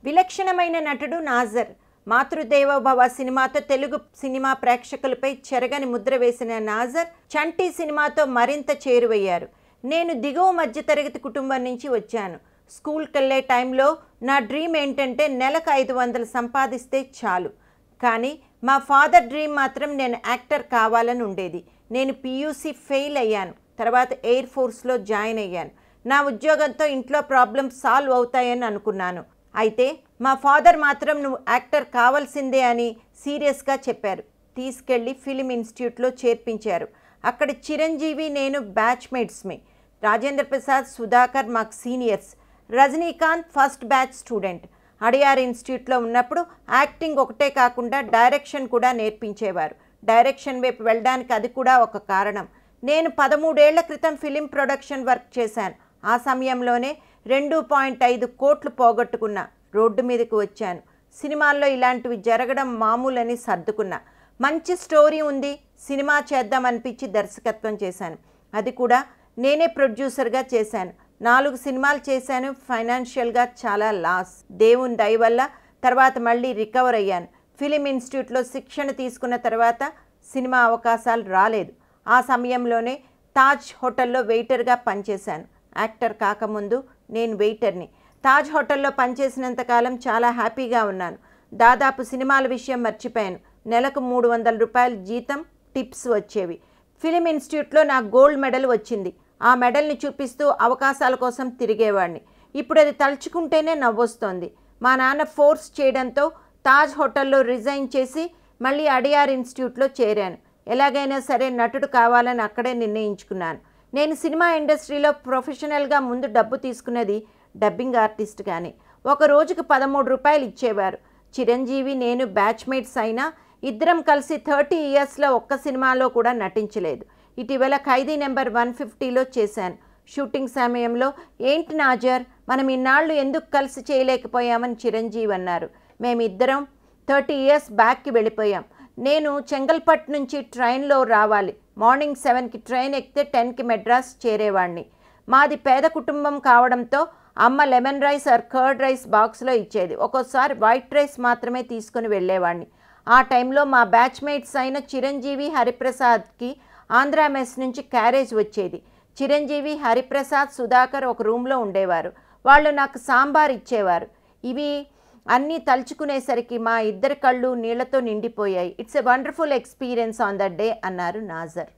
విలక్షణమైన నటుడు నాజర్. మాతృదేవోభవ సినిమాతో తెలుగు సినిమా ప్రేక్షకులపై చెరగని ముద్ర వేసిన నాజర్ చంటి సినిమాతో మరింత చేరువయ్యారు. నేను దిగువ మధ్యతరగతి కుటుంబం నుంచి వచ్చాను. స్కూల్కి వెళ్ళే టైంలో నా డ్రీమ్ ఏంటంటే నెలకు 500 సంపాదిస్తే చాలు. కానీ మా ఫాదర్ డ్రీమ్ మాత్రం నేను యాక్టర్ కావాలని ఉండేది. నేను పియూసీ ఫెయిల్ అయ్యాను. తర్వాత ఎయిర్ ఫోర్స్లో జాయిన్ అయ్యాను. నా ఉద్యోగంతో ఇంట్లో ప్రాబ్లమ్స్ సాల్వ్ అవుతాయని అనుకున్నాను. అయితే మా ఫాదర్ మాత్రం నువ్వు యాక్టర్ కావాల్సిందే అని సీరియస్గా చెప్పారు. తీసుకెళ్ళి ఫిలిం ఇన్స్టిట్యూట్లో చేర్పించారు. అక్కడ చిరంజీవి నేను బ్యాచ్మేట్స్మే. రాజేంద్ర ప్రసాద్, సుధాకర్ మాకు seniors. Rajinikanth first batch student. Adyar ఇన్స్టిట్యూట్లో ఉన్నప్పుడు యాక్టింగ్ ఒకటే కాకుండా డైరెక్షన్ కూడా నేర్పించేవారు. డైరెక్షన్ వైపు వెళ్ళడానికి అది కూడా ఒక కారణం. నేను 13 ఏళ్ల క్రితం ఫిలిం ప్రొడక్షన్ వర్క్ చేశాను. ఆ సమయంలోనే 2.5 కోట్లు పోగొట్టుకున్నా. రోడ్డు మీదకి వచ్చాను. సినిమాల్లో ఇలాంటివి జరగడం మామూలని సర్దుకున్నా. మంచి స్టోరీ ఉంది, సినిమా చేద్దామనిపించి దర్శకత్వం చేశాను. అది కూడా నేనే ప్రొడ్యూసర్గా చేశాను. 4 సినిమాలు చేశాను. ఫైనాన్షియల్గా చాలా లాస్. దేవుని దయ వల్ల తర్వాత మళ్ళీ రికవర్ అయ్యాను. ఫిలిం ఇన్స్టిట్యూట్లో శిక్షణ తీసుకున్న తర్వాత సినిమా అవకాశాలు రాలేదు. ఆ సమయంలోనే తాజ్ హోటల్లో వెయిటర్గా పనిచేశాను. యాక్టర్ కాకముందు నేను వెయిటర్ని. తాజ్ హోటల్లో పనిచేసినంతకాలం చాలా హ్యాపీగా ఉన్నాను. దాదాపు సినిమాల విషయం మర్చిపోయాను. నెలకు 300 రూపాయల జీతం, టిప్స్ వచ్చేవి. ఫిలిం ఇన్స్టిట్యూట్లో నాకు గోల్డ్ మెడల్ వచ్చింది. ఆ మెడల్ని చూపిస్తూ అవకాశాల కోసం తిరిగేవాడిని. ఇప్పుడు అది తలుచుకుంటేనే నవ్వొస్తోంది. మా నాన్న ఫోర్స్ చేయడంతో తాజ్ హోటల్లో రిజైన్ చేసి మళ్ళీ అడియార్ ఇన్స్టిట్యూట్లో చేరాను. ఎలాగైనా సరే నటుడు కావాలని అక్కడే నిర్ణయించుకున్నాను. నేను సినిమా ఇండస్ట్రీలో ప్రొఫెషనల్గా ముందు డబ్బు తీసుకున్నది డబ్బింగ్ ఆర్టిస్ట్. కానీ ఒక రోజుకు 13 రూపాయలు ఇచ్చేవారు. చిరంజీవి నేను బ్యాచ్మేట్స్ అయినా ఇద్దరం కలిసి 30 ఇయర్స్లో ఒక్క సినిమాలో కూడా నటించలేదు. ఇటీవల ఖైదీ నెంబర్ 150లో చేశాను. షూటింగ్ సమయంలో ఏంటి నాజర్, మనం ఇన్నాళ్ళు ఎందుకు కలిసి చేయలేకపోయామని చిరంజీవి అన్నారు. మేమిద్దరం 30 ఇయర్స్ బ్యాక్కి వెళ్ళిపోయాం. నేను చెంగల్పట్టు నుంచి ట్రైన్లో రావాలి. మార్నింగ్ 7కి ట్రైన్ ఎక్కితే 10కి మెడ్రాస్ చేరేవాడిని. మాది పేద కుటుంబం కావడంతో అమ్మ lemon rice or curd rice బాక్స్లో ఇచ్చేది. ఒక్కోసారి వైట్ రైస్ మాత్రమే తీసుకుని వెళ్ళేవాడిని. ఆ టైంలో మా బ్యాచ్మేట్స్ అయిన చిరంజీవి, హరిప్రసాద్కి ఆంధ్ర మెస్ నుంచి క్యారేజ్ వచ్చేది. చిరంజీవి, హరిప్రసాద్, సుధాకర్ ఒక రూమ్లో ఉండేవారు. వాళ్ళు నాకు సాంబార్ ఇచ్చేవారు. ఇవి అన్నీ తలుచుకునేసరికి మా ఇద్దరి కళ్ళు నీళ్లతో నిండిపోయాయి. It's a wonderful experience on that day అన్నారు నాజర్.